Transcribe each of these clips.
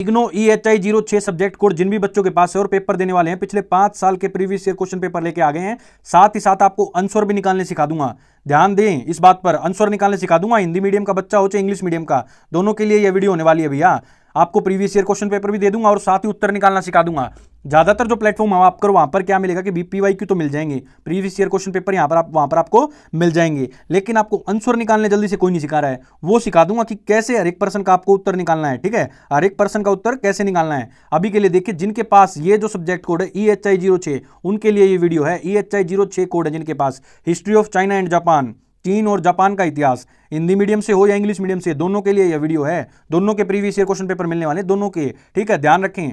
IGNOU EHI 06 subject code जिन भी बच्चों के पास है और पेपर देने वाले हैं पिछले 5 साल के प्रीवियस ईयर क्वेश्चन पेपर लेके आ गए हैं। साथ ही साथ आपको आंसर भी निकालने सिखा दूंगा। ध्यान दें इस बात पर, आंसर निकालने सिखा दूंगा। हिंदी मीडियम का बच्चा हो चाहे इंग्लिश मीडियम का, दोनों के लिए यह वीडियो होने वाली है भैया। आपको प्रीवियस ईयर क्वेश्चन पेपर भी दे दूंगा और साथ ही उत्तर निकालना सिखा दूंगा। ज्यादातर जो प्लेटफॉर्म है आप करो, वहां पर क्या मिलेगा कि BPYQ तो मिल जाएंगे, प्रीवियस ईयर क्वेश्चन पेपर वहां पर आपको मिल जाएंगे, लेकिन आपको आंसर निकालने जल्दी से कोई नहीं सिखा रहा है। वो सिखा दूंगा कि कैसे हर एक पर्सन का आपको उत्तर निकालना है। ठीक है, हर एक पर्सन का उत्तर कैसे निकालना है। अभी के लिए देखिए, जिनके पास ये जो सब्जेक्ट कोड है EHI 06, उनके लिए ये वीडियो है। EHI 06 कोड है जिनके पास, history of China and Japan, चीन और जापान का इतिहास, हिंदी मीडियम से हो या इंग्लिश मीडियम से, दोनों के लिए यह वीडियो है। दोनों के प्रीवियस ईयर क्वेश्चन पेपर मिलने वाले, दोनों के। ठीक है, ध्यान रखें।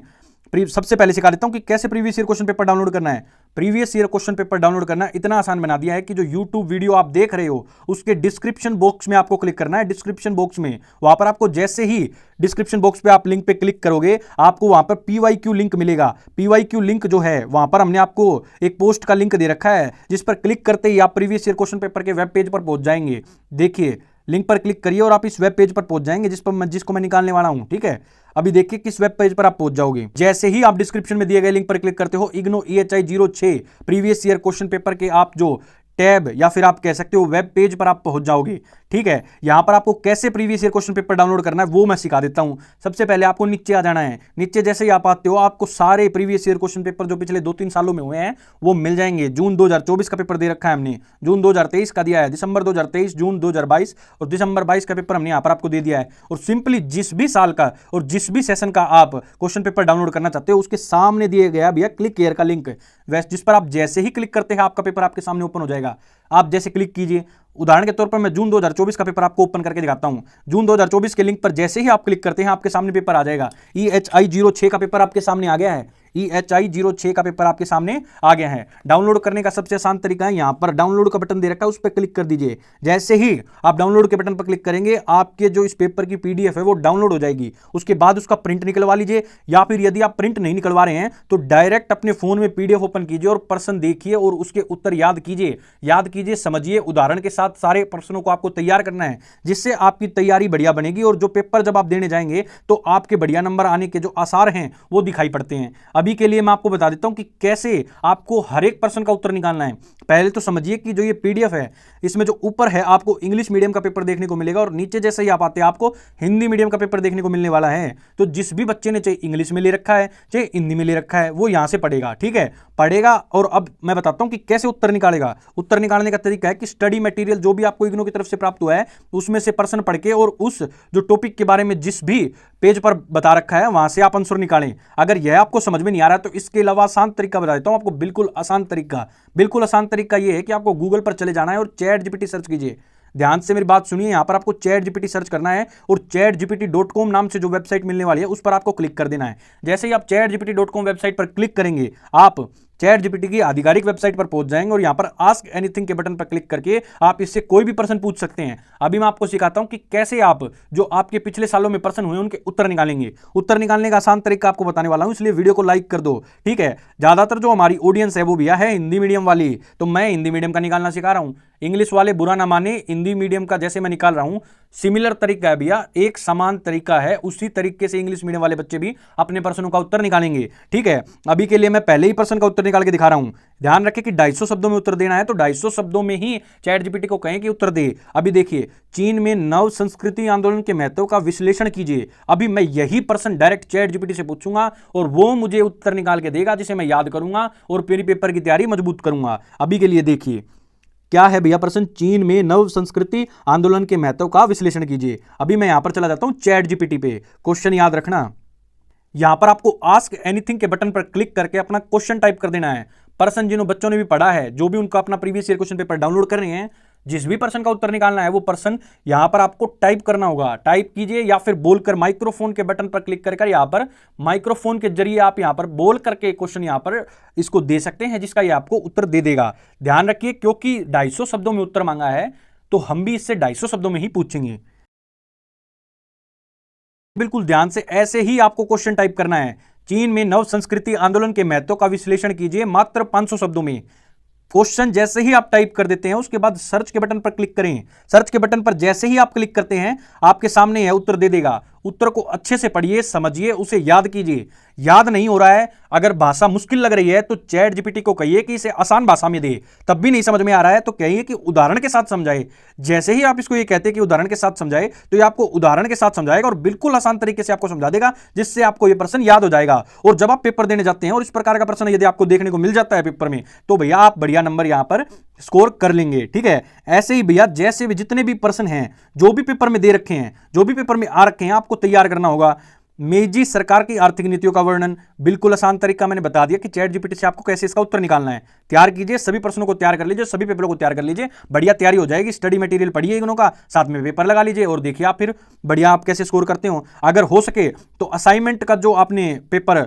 सबसे पहले सिखा देता हूं कि कैसे previous year question paper download करना है। Previous year question paper download करना इतना आसान बना दिया है कि जो YouTube वीडियो आप देख रहे हो उसके डिस्क्रिप्शन बॉक्स में आपको क्लिक करना है। डिस्क्रिप्शन बॉक्स में, वहां पर आपको जैसे ही डिस्क्रिप्शन बॉक्स पे आप लिंक पे क्लिक करोगे, आपको वहां पर PYQ लिंक मिलेगा। PYQ लिंक जो है, वहां पर हमने आपको एक पोस्ट का लिंक दे रखा है, जिस पर क्लिक करते ही आप प्रीवियस ईयर क्वेश्चन पेपर के वेब पेज पर पहुंच जाएंगे। देखिए, लिंक पर क्लिक करिए और आप इस वेब पेज पर पहुंच जाएंगे जिसको मैं निकालने वाला हूं। ठीक है, अभी देखिए किस वेब पेज पर आप पहुंच जाओगे। जैसे ही आप डिस्क्रिप्शन में दिए गए लिंक पर क्लिक करते हो, IGNOU EHI 06 previous year question paper के आप जो टैब या फिर आप कह सकते हो वेब पेज पर आप पहुंच जाओगे। ठीक है, यहां पर आपको कैसे previous year question paper download करना है वो मैं सिखा देता हूं। सबसे पहले आपको नीचे आ जाना है। नीचे जैसे ही आप आते हो, आपको सारे प्रीवियस ईयर क्वेश्चन पेपर जो पिछले 2-3 सालों में हुए हैं वो मिल जाएंगे। जून 2024 का पेपर दे रखा है हमने, जून 2023 का दिया है, दिसंबर 2023, जून 2022 और दिसंबर 22 का पेपर हमने यहां पर आपको दे दिया है। और सिंपली जिस भी साल का और जिस भी सेशन का आप क्वेश्चन पेपर डाउनलोड करना चाहते हो, उसके सामने दिए गया भैया क्लिक हियर का लिंक, वैसे जिस पर आप जैसे ही क्लिक करते हैं आपका पेपर आपके सामने ओपन हो जाएगा। आप जैसे क्लिक कीजिए, उदाहरण के तौर पर मैं जून 2024 का पेपर आपको ओपन करके दिखाता हूं। जून 2024 के लिंक पर जैसे ही आप क्लिक करते हैं आपके सामने पेपर आ जाएगा। EHI 06 का पेपर आपके सामने आ गया है। EHI 06 का पेपर आपके सामने आ गया है। डाउनलोड करने का सबसे आसान तरीका है, यहां पर डाउनलोड का बटन दे रखा है, उस पर क्लिक कर दीजिए। जैसे ही आप डाउनलोड के बटन पर क्लिक करेंगे, आपके जो इस पेपर की PDF है वो डाउनलोड हो जाएगी। उसके बाद उसका प्रिंट निकलवा लीजिए, या फिर यदि आप प्रिंट नहीं निकलवा रहे हैं तो डायरेक्ट अपने फोन में PDF ओपन कीजिए और प्रश्न देखिए और उसके उत्तर याद कीजिए, समझिए। उदाहरण के साथ सारे प्रश्नों को आपको तैयार करना है, जिससे आपकी तैयारी बढ़िया बनेगी और जो पेपर जब आप देने जाएंगे तो आपके बढ़िया नंबर आने के जो आसार हैं वो दिखाई पड़ते हैं। अभी के लिए मैं आपको बता देता हूं कि कैसे आपको हर एक प्रश्न का उत्तर निकालना है। पहले तो समझिए कि जो ये PDF है, इसमें जो ऊपर है आपको इंग्लिश मीडियम का पेपर देखने को मिलेगा और नीचे जैसे ही आप आते हैं आपको हिंदी मीडियम का पेपर देखने को मिलने वाला है। तो जिस भी बच्चे ने चाहे इंग्लिश में ले रखा है चाहे हिंदी में ले रखा है, वो यहां से पढ़ेगा। ठीक है, पढ़ेगा। और अब मैं बताता हूं कि कैसे उत्तर निकालेगा। उत्तर निकालने का तरीका है कि स्टडी मटेरियल जो भी आपको इग्नो की तरफ से प्राप्त हुआ है, उसमें से प्रश्न पढ़ के और उस जो टॉपिक के बारे में जिस भी पेज पर बता रखा है वहां से आप आंसर निकालें। अगर यह आपको समझ में नहीं आ रहा है तो इसके अलावा आसान तरीका बता देता हूं आपको, बिल्कुल आसान तरीका यह है कि आपको गूगल पर चले जाना है और ChatGPT सर्च कीजिए। ध्यान से मेरी बात सुनिए, यहां पर आपको ChatGPT सर्च करना है और chatgpt.com नाम से जो वेबसाइट मिलने वाली है उस पर आपको क्लिक कर देना है। जैसे ही आप chatgpt.com वेबसाइट पर क्लिक करेंगे, आप ChatGPT की आधिकारिक वेबसाइट पर पहुंच जाएंगे और यहां पर आस्क एनीथिंग के बटन पर क्लिक करके आप इससे कोई भी प्रश्न पूछ सकते हैं। अभी मैं आपको सिखाता हूं कि कैसे आप जो आपके पिछले सालों में प्रश्न हुए उनके उत्तर निकालेंगे। उत्तर निकालने का आसान तरीका आपको बताने वाला हूं, इसलिए वीडियो को लाइक कर दो। ठीक है, ज्यादातर जो हमारी ऑडियंस है वो भैया है हिंदी मीडियम वाली, तो मैं हिंदी मीडियम का निकालना सिखा रहा हूं। इंग्लिश वाले बुरा ना माने, हिंदी मीडियम का जैसे मैं निकाल रहा हूं सिमिलर तरीका है भैया, एक समान तरीका है। उसी तरीके से इंग्लिश मीडियम वाले बच्चे भी अपने प्रश्नों का उत्तर निकालेंगे। ठीक है, अभी के लिए मैं पहले ही प्रश्न का उत्तर निकाल के दिखा रहा हूं। ध्यान रखें कि 250 शब्दों में उत्तर देना है, तो 250 शब्दों में ही ChatGPT को कहें कि उत्तर दे। अभी देखिए, चीन में नव संस्कृति आंदोलन के महत्व का विश्लेषण कीजिए। अभी मैं यही प्रश्न डायरेक्ट ChatGPT से पूछूंगा और वो मुझे उत्तर निकाल के देगा, जिसे मैं याद करूंगा और मेरी पेपर की तैयारी मजबूत करूंगा। अभी के लिए देखिए क्या है भैया प्रश्न, चीन में नव संस्कृति आंदोलन के महत्व का विश्लेषण कीजिए। अभी मैं यहां पर चला जाता हूं ChatGPT पे। क्वेश्चन याद रखना, यहां पर आपको आस्क एनीथिंग के बटन पर क्लिक करके अपना क्वेश्चन टाइप कर देना है। प्रश्न जिन बच्चों ने भी पढ़ा है, जो भी उनका अपना previous year question paper download कर रहे हैं, जिस भी प्रश्न का उत्तर निकालना है वो प्रश्न यहां पर आपको टाइप करना होगा। टाइप कीजिए या फिर बोलकर माइक्रोफोन के बटन पर क्लिक कर यहां पर माइक्रोफोन के जरिए आप यहां पर बोल करके क्वेश्चन यहां पर इसको दे सकते हैं, जिसका ये आपको उत्तर दे देगा। ध्यान रखिए, क्योंकि 250 शब्दों में उत्तर मांगा है तो हम भी इससे 250 शब्दों में ही पूछेंगे। बिल्कुल ध्यान से ऐसे ही आपको क्वेश्चन टाइप करना है। चीन में नव संस्कृति आंदोलन के महत्व का विश्लेषण कीजिए, मात्र 500 शब्दों में। क्वेश्चन जैसे ही आप टाइप कर देते हैं उसके बाद सर्च के बटन पर क्लिक करें। सर्च के बटन पर जैसे ही आप क्लिक करते हैं आपके सामने यह उत्तर दे देगा। उत्तर को अच्छे से पढ़िए, समझिए, उसे याद कीजिए। याद नहीं हो रहा है, अगर भाषा मुश्किल लग रही है तो चैट जीपीटी को कहिए कि इसे आसान भाषा में दे। तब भी नहीं समझ में आ रहा है तो कहिए कि उदाहरण के साथ समझाए। जैसे ही आप इसको ये कहते हैं कि उदाहरण के साथ समझाए, तो ये आपको उदाहरण के साथ समझाएगा और बिल्कुल आसान तरीके से आपको समझा देगा, जिससे आपको ये प्रश्न याद हो जाएगा। और जब आप पेपर देने जाते हैं और इस प्रकार का प्रश्न यदि आपको देखने को मिल जाता है पेपर में, तो भैया आप बढ़िया नंबर यहां पर स्कोर कर लेंगे। ठीक है, ऐसे ही भैया जैसे भी जितने भी प्रश्न हैं, जो भी पेपर में दे रखे हैं, जो भी पेपर में आ रखे हैं, आपको तैयार करना होगा। मेजी सरकार की आर्थिक नीतियों का वर्णन, बिल्कुल आसान तरीका मैंने बता दिया कि चैट जीपीटी से आपको कैसे इसका उत्तर निकालना है। तैयार कीजिए, सभी प्रश्नों को तैयार कर लीजिए, सभी पेपरों को तैयार कर लीजिए, बढ़िया तैयारी हो जाएगी। स्टडी मटेरियल पढ़िए इग्नू का, साथ में पेपर लगा लीजिए और देखिए आप फिर बढ़िया आप कैसे स्कोर करते हो। अगर हो सके तो असाइनमेंट का जो आपने पेपर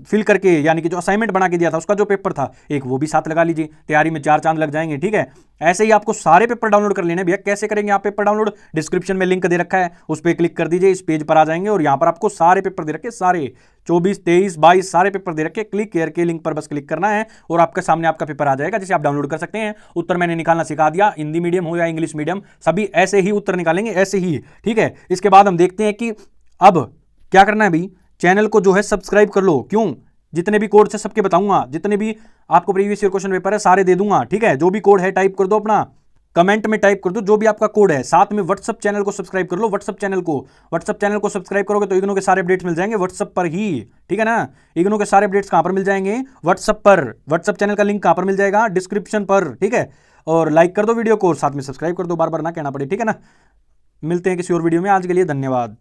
फिल करके, यानी कि जो असाइनमेंट बना के दिया था उसका जो पेपर था एक, वो भी साथ लगा लीजिए। तैयारी में 4 चांद लग जाएंगे। ठीक है, ऐसे ही आपको सारे पेपर डाउनलोड कर लेने। भैया कैसे करेंगे आप पेपर डाउनलोड? डिस्क्रिप्शन में लिंक दे रखा है, उस पर क्लिक कर दीजिए, इस पेज पर आ जाएंगे और यहां पर आपको सारे पेपर दे रखे, सारे 24, 23, 22 सारे पेपर दे रखे। क्लिक करके लिंक पर बस क्लिक करना है और आपके सामने आपका पेपर आ जाएगा, जिसे आप डाउनलोड कर सकते हैं। उत्तर मैंने निकालना सिखा दिया, हिंदी मीडियम हो या इंग्लिश मीडियम, सभी ऐसे ही उत्तर निकालेंगे, ऐसे ही। ठीक है, इसके बाद हम देखते हैं कि अब क्या करना है। भाई चैनल को जो है सब्सक्राइब कर लो। क्यों? जितने भी कोड है सबके बताऊंगा, जितने भी आपको प्रीवियस ईयर क्वेश्चन पेपर है सारे दे दूंगा। ठीक है, जो भी कोड है टाइप कर दो, अपना कमेंट में टाइप कर दो जो भी आपका कोड है। साथ में व्हाट्सएप चैनल को सब्सक्राइब कर लो। व्हाट्सएप चैनल को सब्सक्राइब करोगे तो इग्नू के सारे अपडेट्स मिल जाएंगे व्हाट्सएप पर ही। ठीक है ना, इग्नू के सारे अपडेट्स कहां पर मिल जाएंगे? व्हाट्सएप पर। व्हाट्सएप चैनल का लिंक कहां पर मिल जाएगा? डिस्क्रिप्शन पर। ठीक है, और लाइक कर दो वीडियो को, साथ में सब्सक्राइब कर दो, बार बार ना कहना पड़े। ठीक है ना, मिलते हैं किसी और वीडियो में। आज के लिए धन्यवाद।